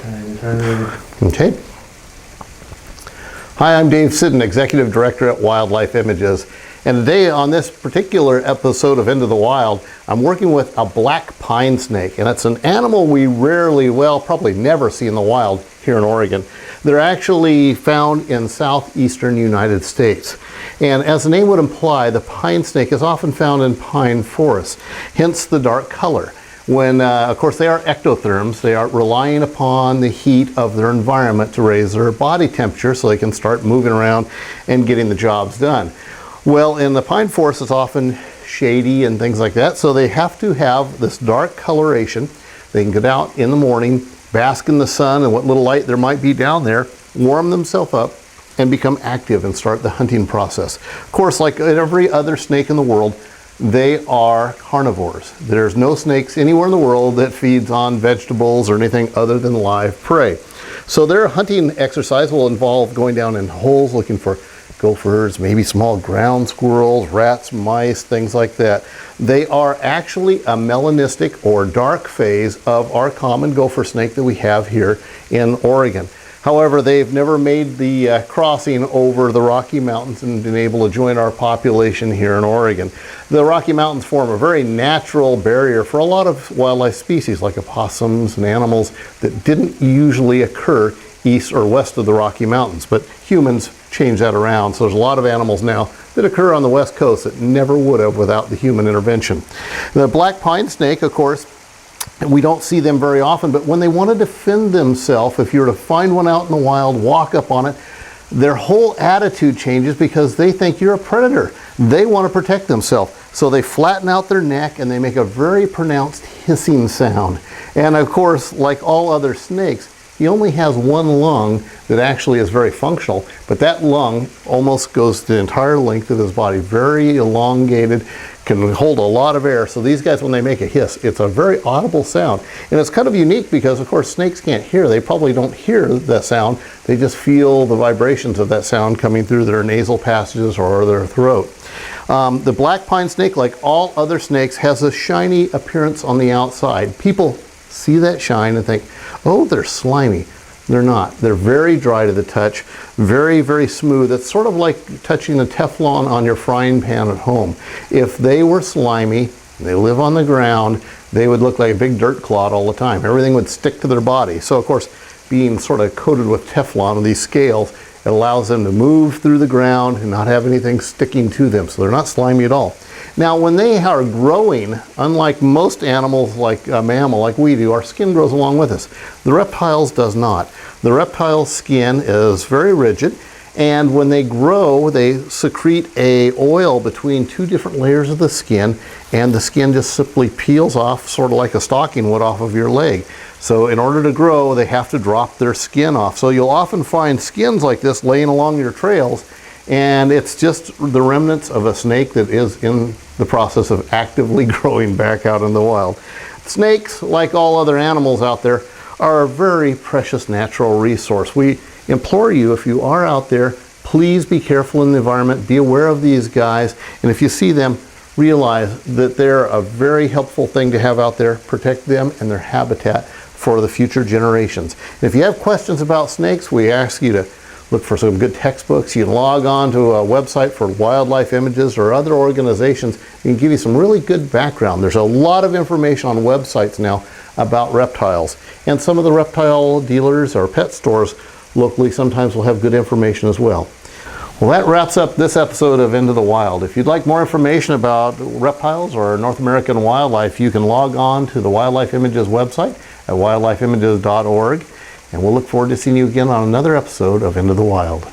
Okay. Hi, I'm Dave Siddon, Executive Director at Wildlife Images. And today on this particular episode of Into the Wild, I'm working with a black pine snake. And it's an animal we rarely, well, probably never see in the wild here in Oregon. They're actually found in southeastern United States. And as the name would imply, the pine snake is often found in pine forests, hence the dark color. When, of course, they are ectotherms, they are relying upon the heat of their environment to raise their body temperature so they can start moving around and getting the jobs done. Well, in the pine forest, it's often shady and things like that, so they have to have this dark coloration. They can get out in the morning, bask in the sun and what little light there might be down there, warm themselves up, and become active and start the hunting process. Of course, like every other snake in the world, they are carnivores. There's no snakes anywhere in the world that feeds on vegetables or anything other than live prey. So their hunting exercise will involve going down in holes looking for gophers, maybe small ground squirrels, rats, mice, things like that. They are actually a melanistic or dark phase of our common gopher snake that we have here in Oregon. However, they've never made the crossing over the Rocky Mountains and been able to join our population here in Oregon. The Rocky Mountains form a very natural barrier for a lot of wildlife species like opossums and animals that didn't usually occur east or west of the Rocky Mountains, but humans change that around. So there's a lot of animals now that occur on the west coast that never would have without the human intervention. The black pine snake, of course, we don't see them very often, but when they want to defend themselves, if you were to find one out in the wild, walk up on it, their whole attitude changes because they think you're a predator. They want to protect themselves. So they flatten out their neck and they make a very pronounced hissing sound. And of course, like all other snakes, he only has one lung that actually is very functional, but that lung almost goes the entire length of his body, very elongated, can hold a lot of air. So these guys, when they make a hiss, it's a very audible sound. And it's kind of unique because, of course, snakes can't hear. They probably don't hear that sound. They just feel the vibrations of that sound coming through their nasal passages or their throat. The black pine snake, like all other snakes, has a shiny appearance on the outside. People see that shine and think, oh, they're slimy. They're not. They're very dry to the touch, very, very smooth. It's sort of like touching the Teflon on your frying pan at home. If they were slimy, they live on the ground, they would look like a big dirt clod all the time. Everything would stick to their body. So, of course, being sort of coated with Teflon with these scales, it allows them to move through the ground and not have anything sticking to them. So they're not slimy at all. Now, when they are growing, unlike most animals like a mammal like we do, our skin grows along with us. The reptiles does not. The reptile's skin is very rigid, and when they grow, they secrete a oil between two different layers of the skin, and the skin just simply peels off, sort of like a stocking would off of your leg. So in order to grow, they have to drop their skin off. So you'll often find skins like this laying along your trails, and it's just the remnants of a snake that is in the process of actively growing back out in the wild. Snakes, like all other animals out there, are a very precious natural resource. We implore you, if you are out there, please be careful in the environment, be aware of these guys, and if you see them, realize that they're a very helpful thing to have out there. Protect them and their habitat for the future generations. And if you have questions about snakes, we ask you to look for some good textbooks. You can log on to a website for Wildlife Images or other organizations. We can give you some really good background. There's a lot of information on websites now about reptiles. And some of the reptile dealers or pet stores locally sometimes will have good information as well. Well, that wraps up this episode of Into the Wild. If you'd like more information about reptiles or North American wildlife, you can log on to the Wildlife Images website at wildlifeimages.org. And we'll look forward to seeing you again on another episode of Into the Wild.